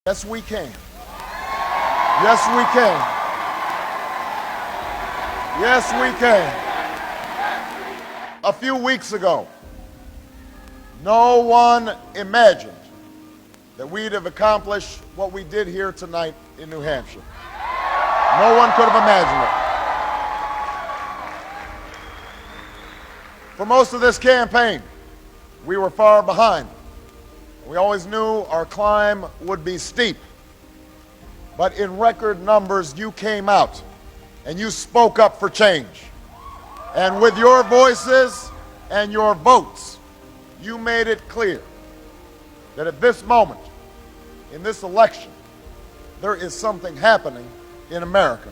Yes, we can. Yes, we can. Yes, we can. A few weeks ago, no one imagined that we'd have accomplished what we did here tonight in New Hampshire. No one could have imagined it. For most of this campaign, we were far behind. We always knew our climb would be steep. But in record numbers, you came out and you spoke up for change. And with your voices and your votes, you made it clear that at this moment, in this election, there is something happening in America.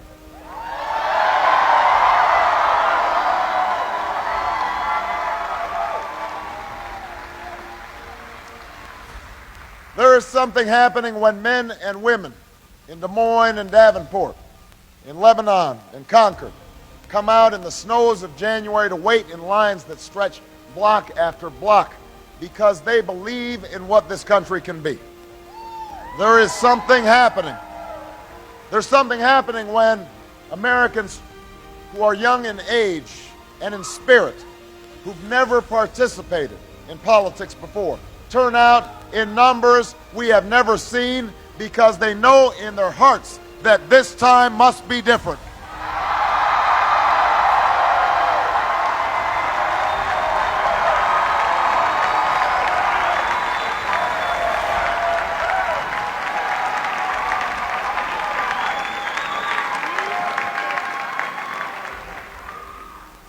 There is something happening when men and women in Des Moines and Davenport, in Lebanon and Concord, come out in the snows of January to wait in lines that stretch block after block because they believe in what this country can be. There is something happening. There's something happening when Americans who are young in age and in spirit, who've never participated in politics before, turn out in numbers we have never seen because they know in their hearts that this time must be different.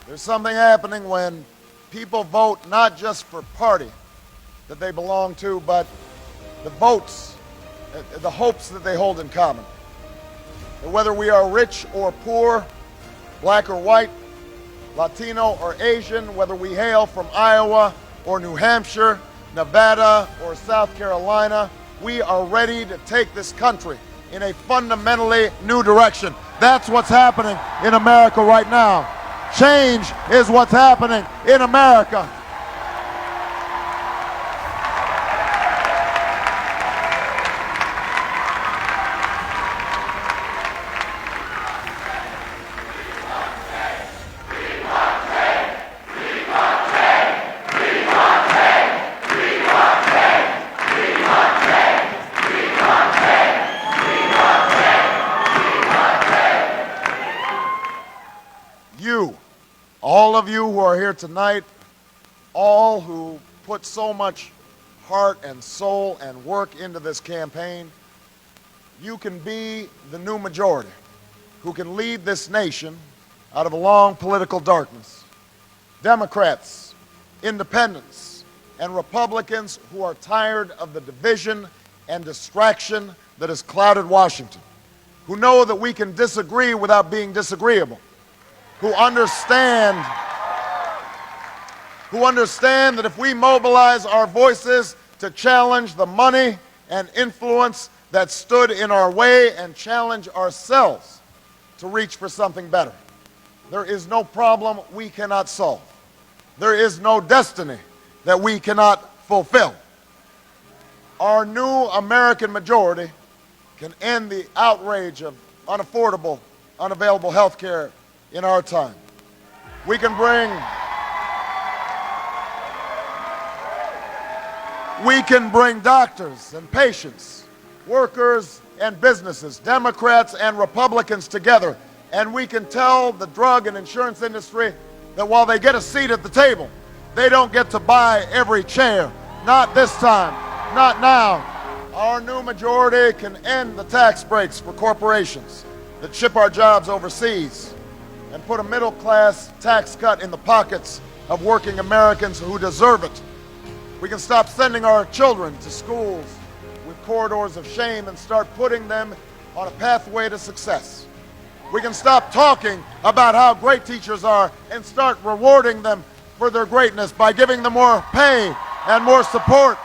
There's something happening when people vote not just for party that they belong to, but the votes, the hopes that they hold in common. That whether we are rich or poor, black or white, Latino or Asian, whether we hail from Iowa or New Hampshire, Nevada or South Carolina, we are ready to take this country in a fundamentally new direction. That's what's happening in America right now. Change is what's happening in America. All of you who are here tonight, all who put so much heart and soul and work into this campaign, you can be the new majority who can lead this nation out of a long political darkness. Democrats, independents, and Republicans who are tired of the division and distraction that has clouded Washington, who know that we can disagree without being disagreeable, who understand that if we mobilize our voices to challenge the money and influence that stood in our way and challenge ourselves to reach for something better, there is no problem we cannot solve. There is no destiny that we cannot fulfill. Our new American majority can end the outrage of unaffordable, unavailable health care in our time. We can bring doctors and patients, workers and businesses, Democrats and Republicans together, and we can tell the drug and insurance industry that while they get a seat at the table, they don't get to buy every chair. Not this time, not now. Our new majority can end the tax breaks for corporations that ship our jobs overseas and put a middle-class tax cut in the pockets of working Americans who deserve it. We can stop sending our children to schools with corridors of shame and start putting them on a pathway to success. We can stop talking about how great teachers are and start rewarding them for their greatness by giving them more pay and more support.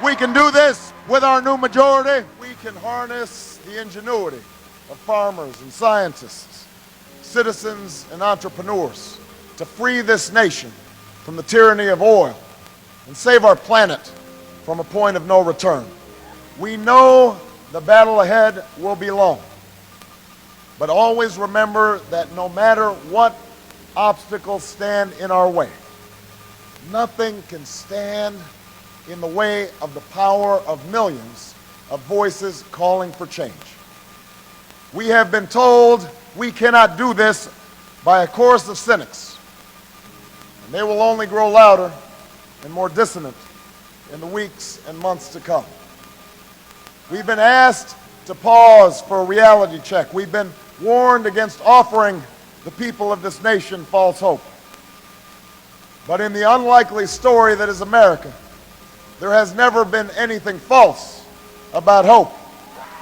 We can do this with our new majority. We can harness the ingenuity of farmers and scientists, citizens and entrepreneurs to free this nation from the tyranny of oil and save our planet from a point of no return. We know the battle ahead will be long, but always remember that no matter what obstacles stand in our way, nothing can stand in the way of the power of millions of voices calling for change. We have been told we cannot do this by a chorus of cynics, and they will only grow louder and more dissonant in the weeks and months to come. We've been asked to pause for a reality check. We've been warned against offering the people of this nation false hope. But in the unlikely story that is America, there has never been anything false about hope.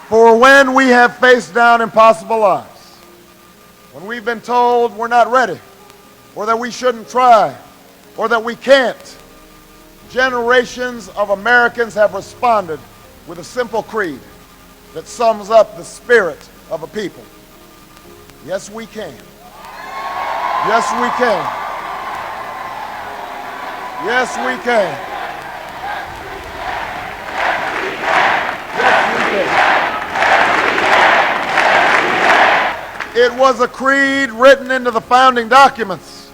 For when we have faced down impossible odds, when we've been told we're not ready, or that we shouldn't try, or that we can't, generations of Americans have responded with a simple creed that sums up the spirit of a people. Yes, we can. Yes, we can. Yes, we can. Yes, we can. It was a creed written into the founding documents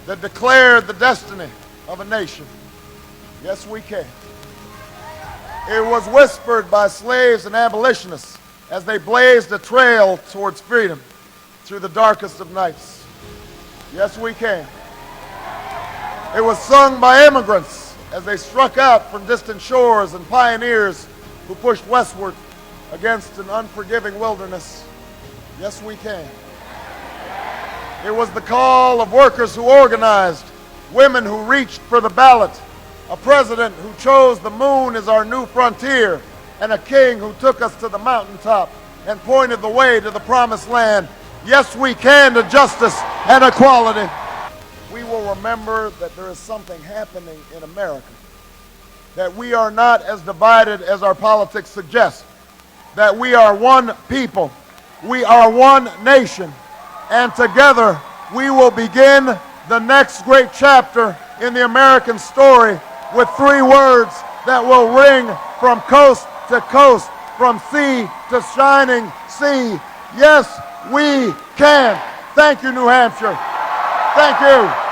that declared the destiny of a nation. Yes, we can. It was whispered by slaves and abolitionists as they blazed a trail towards freedom through the darkest of nights. Yes, we can. It was sung by immigrants as they struck out from distant shores and pioneers who pushed westward against an unforgiving wilderness. Yes, we can. It was the call of workers who organized, women who reached for the ballot, a president who chose the moon as our new frontier, and a king who took us to the mountaintop and pointed the way to the promised land. Yes, we can to justice and equality. We will remember that there is something happening in America, that we are not as divided as our politics suggest, that we are one people, we are one nation, and together we will begin the next great chapter in the American story with three words that will ring from coast to coast, from sea to shining sea. Yes, we can. Thank you, New Hampshire. Thank you.